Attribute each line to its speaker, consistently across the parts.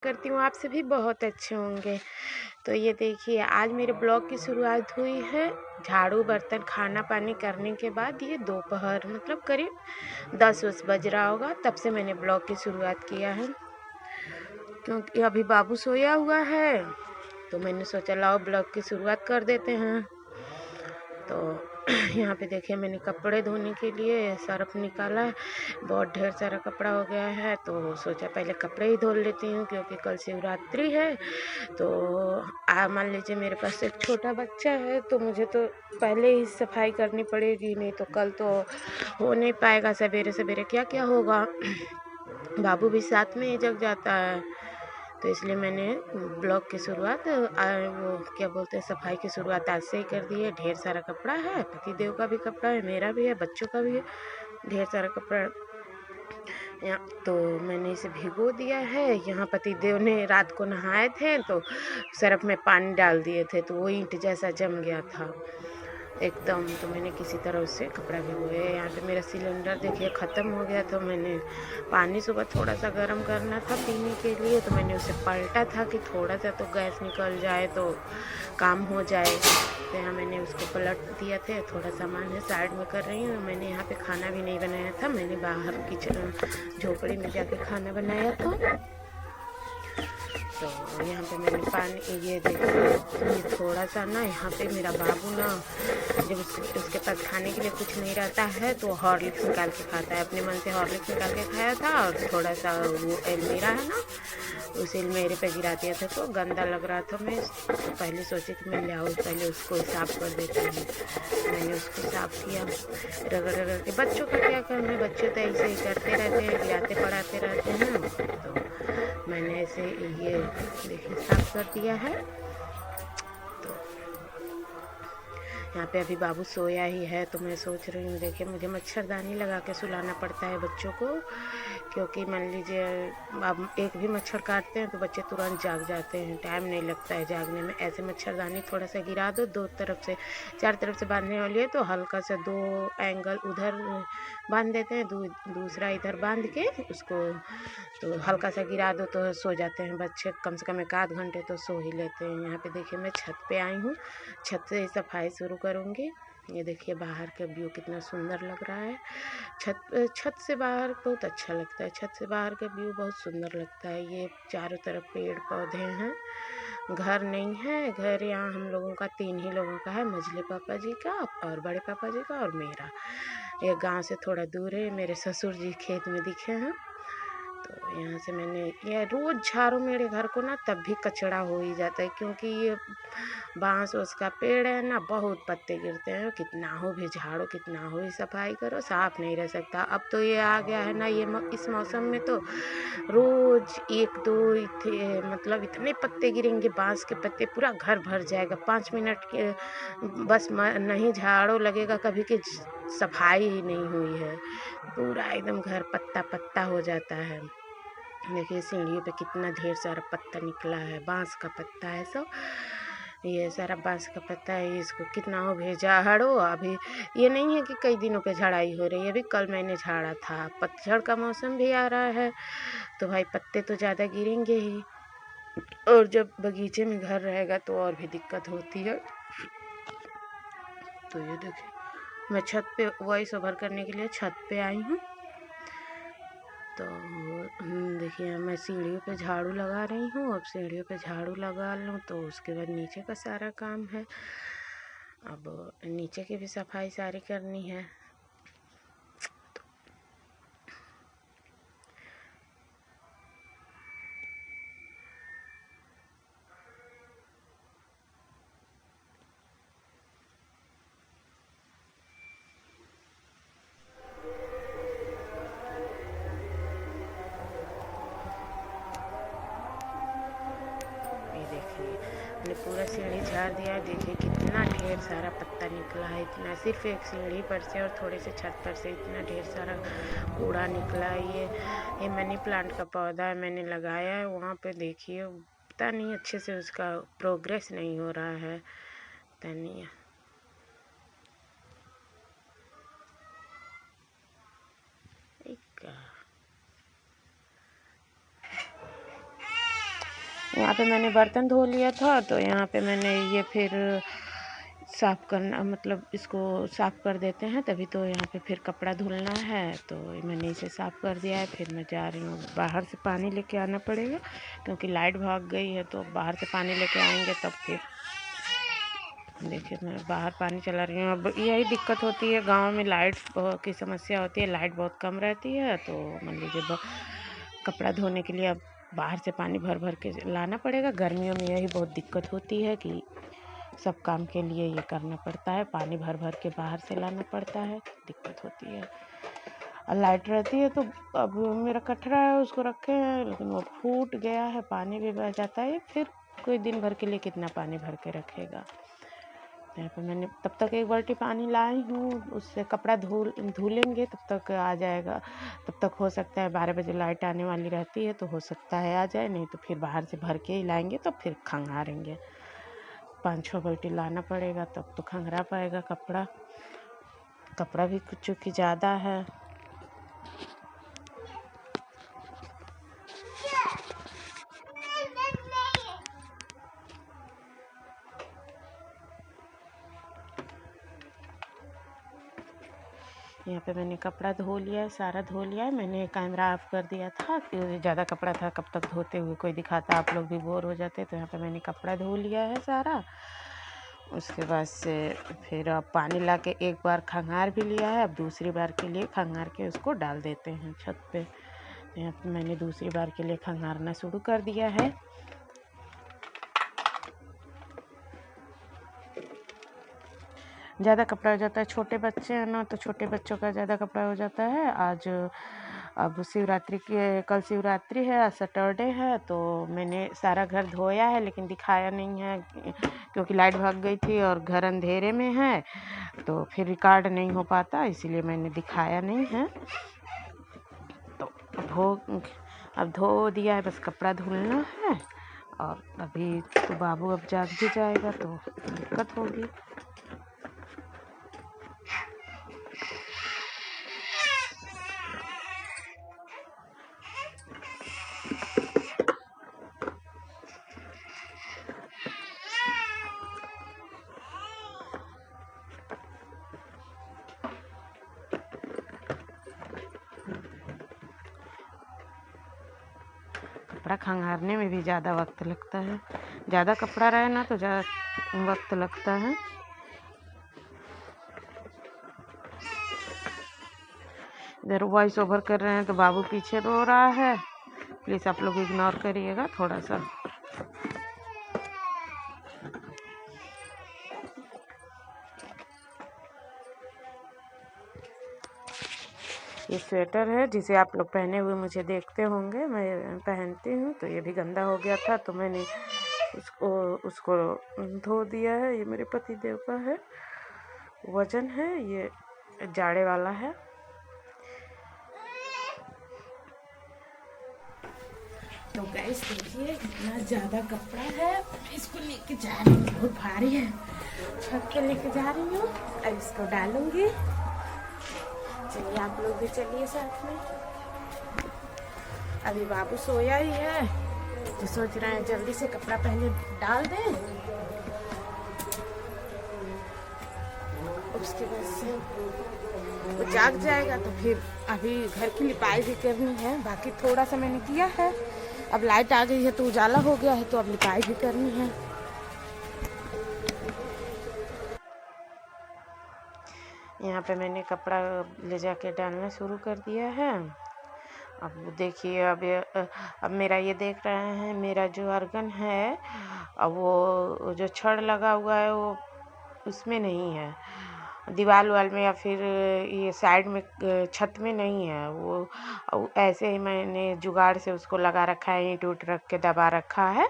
Speaker 1: करती हूँ आप सभी बहुत अच्छे होंगे। तो ये देखिए आज मेरे ब्लॉग की शुरुआत हुई है झाड़ू बर्तन खाना पानी करने के बाद। ये दोपहर मतलब करीब 10 बज रहा होगा, तब से मैंने ब्लॉग की शुरुआत किया है क्योंकि अभी बाबू सोया हुआ है। तो मैंने सोचा लाओ ब्लॉग की शुरुआत कर देते हैं। तो यहाँ पे देखिए मैंने कपड़े धोने के लिए सर्फ निकाला है, बहुत ढेर सारा कपड़ा हो गया है। तो सोचा पहले कपड़े ही धो लेती हूँ क्योंकि कल शिवरात्रि है। तो मान लीजिए मेरे पास एक छोटा बच्चा है तो मुझे तो पहले ही सफाई करनी पड़ेगी, नहीं तो कल तो हो नहीं पाएगा। सवेरे सवेरे क्या क्या होगा, बाबू भी साथ में ही जग जाता है। तो इसलिए मैंने ब्लॉग की शुरुआत वो क्या बोलते हैं सफाई की शुरुआत आज से ही कर दी है। ढेर सारा कपड़ा है, पति देव का भी कपड़ा है, मेरा भी है, बच्चों का भी है, ढेर सारा कपड़ा। तो मैंने इसे भिगो दिया है। यहाँ पति देव ने रात को नहाए थे तो सर्फ में पानी डाल दिए थे तो वो ईंट जैसा जम गया था एकदम। तो मैंने किसी तरह उससे कपड़ा भिगोया। यहाँ पे मेरा सिलेंडर देखिए ख़त्म हो गया। तो मैंने पानी सुबह थोड़ा सा गर्म करना था पीने के लिए, तो मैंने उसे पलटा था कि थोड़ा सा तो गैस निकल जाए तो काम हो जाए। तो यहाँ मैंने उसको पलट दिया थे। थोड़ा सामान है साइड में कर रही हूँ। मैंने यहाँ पे खाना भी नहीं बनाया था, मैंने बाहर किचन झोपड़ी में जाके खाना बनाया था। तो यहाँ पे मैंने पानी ये देखिए थोड़ा सा ना, यहाँ पे मेरा बाबू ना जब उसके पास खाने के लिए कुछ नहीं रहता है तो हॉर्लिक्स निकाल के खाता है। अपने मन से हॉर्लिक्स निकाल के खाया था और थोड़ा सा वो एलमीरा है ना, उस एलमीरे पे गिरा दिया था तो गंदा लग रहा था। मैं तो पहले सोची कि मैं ले आऊँ, पहले उसको साफ़ कर देती हूँ। मैंने उसको साफ़ किया रगड़ रगड़ के। बच्चों का क्या काम है, बच्चे तो ऐसे ही करते रहते हैं, गिराते पढ़ाते रहते हैं। तो मैंने ऐसे ये देखिए साफ़ कर दिया है। तो यहाँ पे अभी बाबू सोया ही है तो मैं सोच रही हूँ देखिए मुझे मच्छरदानी लगा के सुलाना पड़ता है बच्चों को, क्योंकि मान लीजिए अब एक भी मच्छर काटते हैं तो बच्चे तुरंत जाग जाते हैं, टाइम नहीं लगता है जागने में। ऐसे मच्छरदानी थोड़ा सा गिरा दो, दो तरफ से चार तरफ से बांधने वाली है तो हल्का सा दो एंगल उधर बांध देते हैं, दूसरा इधर बांध के उसको तो हल्का सा गिरा दो तो सो जाते हैं बच्चे। कम से कम 1 आध घंटे तो सो ही लेते हैं। यहाँ पे देखिए मैं छत पे आई हूँ, छत से सफाई शुरू करूँगी। ये देखिए बाहर का व्यू कितना सुंदर लग रहा है। छत से बाहर बहुत अच्छा लगता है, छत से बाहर का व्यू बहुत सुंदर लगता है। ये चारों तरफ पेड़ पौधे हैं, घर नहीं है। घर यहाँ हम लोगों का 3 ही लोगों का है, मझले पापा जी का और बड़े पापा जी का और मेरा। ये गांव से थोड़ा दूर है, मेरे ससुर जी खेत में दिखे हैं। तो यहाँ से मैंने ये रोज़ झाड़ू मेरे घर को ना तब भी कचरा हो ही जाता है, क्योंकि ये बांस उसका पेड़ है ना, बहुत पत्ते गिरते हैं। कितना हो भी झाड़ो, कितना हो भी सफाई करो, साफ नहीं रह सकता। अब तो ये आ गया है ना ये इस मौसम में तो रोज़ 1 2 मतलब इतने पत्ते गिरेंगे, बांस के पत्ते पूरा घर भर जाएगा। 5 मिनट के बस नहीं झाड़ो लगेगा कभी कि सफाई ही नहीं हुई है, पूरा एकदम घर पत्ता पत्ता हो जाता है। देखिए सीढ़ियों पे कितना ढेर सारा पत्ता निकला है, बांस का पत्ता है सब, ये सारा बांस का पत्ता है। इसको कितना हो भेजा झाड़ो। अभी ये नहीं है कि कई दिनों पे झाड़ाई हो रही है, अभी कल मैंने झाड़ा था। पतझड़ का मौसम भी आ रहा है तो भाई पत्ते तो ज़्यादा गिरेंगे ही, और जब बगीचे में घर रहेगा तो और भी दिक्कत होती है। तो ये देखिए मैं छत पे वॉइस ओवर करने के लिए छत पे आई हूँ। तो देखिए मैं सीढ़ियों पे झाड़ू लगा रही हूँ। अब सीढ़ियों पे झाड़ू लगा लूँ तो उसके बाद नीचे का सारा काम है। अब नीचे की भी सफाई सारी करनी है। ये देखिए मैंने पूरा सीढ़ी झाड़ दिया है। देखिए कितना ढेर सारा पत्ता निकला है, इतना सिर्फ एक सीढ़ी पर से और थोड़े से छत पर से इतना ढेर सारा कूड़ा निकला है। ये मनी प्लांट का पौधा है, मैंने लगाया है वहाँ पे। देखिए पता नहीं अच्छे से उसका प्रोग्रेस नहीं हो रहा है, पता नहीं। एक यहाँ पे मैंने बर्तन धो लिया था, तो यहाँ पे मैंने ये फिर साफ़ करना, मतलब इसको साफ़ कर देते हैं तभी तो यहाँ पे फिर कपड़ा धुलना है। तो मैंने इसे साफ़ कर दिया है। फिर मैं जा रही हूँ, बाहर से पानी लेके आना पड़ेगा क्योंकि लाइट भाग गई है। तो बाहर से पानी लेके आएंगे तब फिर देखिए मैं बाहर पानी चला रही हूँ। अब यही दिक्कत होती है गांव में, लाइट की समस्या होती है, लाइट बहुत कम रहती है। तो मान लीजिए कपड़ा धोने के लिए अब बाहर से पानी भर भर के लाना पड़ेगा। गर्मियों में यही बहुत दिक्कत होती है कि सब काम के लिए ये करना पड़ता है, पानी भर भर के बाहर से लाना पड़ता है, दिक्कत होती है। और लाइट रहती है तो अब मेरा कटरा है उसको रखे हैं, लेकिन वो फूट गया है, पानी भी बह जाता है। फिर कोई दिन भर के लिए कितना पानी भर के रखेगा। यहाँ पे मैंने तब तक एक बाल्टी पानी लाई हूँ, उससे कपड़ा धुलेंगे तब तक आ जाएगा। तब तक हो सकता है 12 बजे लाइट आने वाली रहती है तो हो सकता है आ जाए, नहीं तो फिर बाहर से भर के ही लाएंगे तो फिर खंगारेंगे। 5-6 बाल्टी लाना पड़ेगा तब तो खंगरा पाएगा कपड़ा भी कुछ चूँकि ज़्यादा है। यहाँ पे मैंने कपड़ा धो लिया है, सारा धो लिया है। मैंने कैमरा ऑफ कर दिया था क्योंकि ज़्यादा कपड़ा था, कब तक धोते हुए कोई दिखाता, आप लोग भी बोर हो जाते। तो यहाँ पे मैंने कपड़ा धो लिया है सारा। उसके बाद से फिर अब पानी ला के एक बार खंगार भी लिया है, अब दूसरी बार के लिए खंगार के उसको डाल देते हैं छत पे। यहाँ पे मैंने दूसरी बार के लिए खंगारना शुरू कर दिया है। ज़्यादा कपड़ा हो जाता है, छोटे बच्चे हैं ना, तो छोटे बच्चों का ज़्यादा कपड़ा हो जाता है। अब शिवरात्रि की, कल शिवरात्रि है, आज सैटरडे है। तो मैंने सारा घर धोया है लेकिन दिखाया नहीं है क्योंकि लाइट भाग गई थी और घर अंधेरे में है, तो फिर रिकॉर्ड नहीं हो पाता, इसीलिए मैंने दिखाया नहीं है। तो अब धो दिया है, बस कपड़ा धुलना है। और अभी तो बाबू अब जाग भी जाएगा तो दिक्कत होगी। कपड़ा खंगारने में भी ज़्यादा वक्त लगता है, ज़्यादा कपड़ा रहे ना तो ज़्यादा वक्त लगता है। इधर वॉइस ओवर कर रहे हैं तो बाबू पीछे रो रहा है, प्लीज़ आप लोग इग्नोर करिएगा थोड़ा सा। ये स्वेटर है जिसे आप लोग पहने हुए मुझे देखते होंगे, मैं पहनती हूँ। तो ये भी गंदा हो गया था तो मैंने उसको धो दिया है। ये मेरे पति देव का है, वजन है, ये जाड़े वाला है। तो गाइस देखिए इतना ज़्यादा कपड़ा है, इसको लेके जा रही हूँ, बहुत भारी है, छत पे लेके जा रही हूँ और इसको डालूंगी। चलिए आप लोग भी चलिए साथ में। अभी बाबू सोया ही है तो सोच रहे हैं जल्दी से कपड़ा पहले डाल दें, उसके बाद से वो जाग जाएगा तो फिर अभी घर की लिपाई भी करनी है। बाकी थोड़ा सा मैंने किया है, अब लाइट आ गई है तो उजाला हो गया है तो अब लिपाई भी करनी है। यहाँ पे मैंने कपड़ा ले जाके डालना शुरू कर दिया है। अब देखिए अब मेरा ये देख रहे हैं, मेरा जो अर्गन है अब वो जो छड़ लगा हुआ है वो उसमें नहीं है, दीवार वाल में या फिर ये साइड में छत में नहीं है। वो ऐसे ही मैंने जुगाड़ से उसको लगा रखा है, ईंट उट रख के दबा रखा है।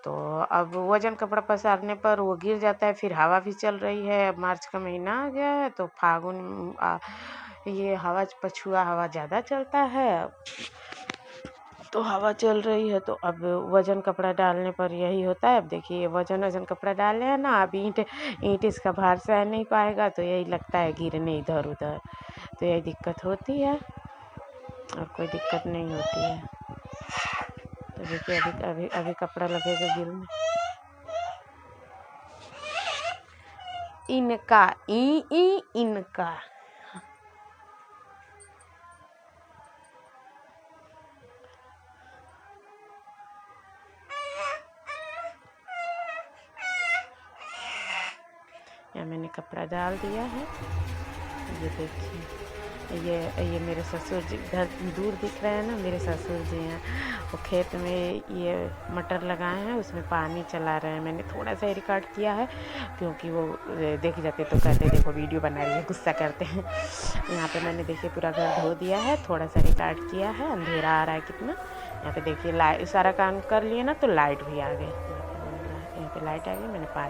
Speaker 1: तो अब वजन कपड़ा पसारने पर वो गिर जाता है। फिर हवा भी चल रही है, अब मार्च का महीना आ गया है तो फागुन ये हवा पछुआ हवा ज़्यादा चलता है, तो हवा चल रही है। तो अब वजन कपड़ा डालने पर यही होता है। अब देखिए वजन कपड़ा डाले हैं ना, अब ईंट इसका भार सह नहीं पाएगा तो यही लगता है गिरने इधर उधर, तो यही दिक्कत होती है और कोई दिक्कत नहीं होती है। तो तो देखिए अभी अभी अभी कपड़ा लगेगा गिरने। इनका इनका यहाँ मैंने कपड़ा डाल दिया है। ये देखिए, ये मेरे ससुर जी इधर दूर दिख रहे हैं ना, मेरे ससुर जी हैं। वो खेत में ये मटर लगाए हैं, उसमें पानी चला रहे हैं। मैंने थोड़ा सा रिकॉर्ड किया है क्योंकि वो देख जाते तो कहते देखो वीडियो बना रही है, गुस्सा करते हैं। यहाँ पे मैंने देखिए पूरा घर धो दिया है, थोड़ा सा रिकॉर्ड किया है। अंधेरा आ रहा है कितना। यहाँ पे देखिए लाइट, सारा काम कर लिए ना तो लाइट भी आ गई। यहाँ पे लाइट आ गई, मैंने पानी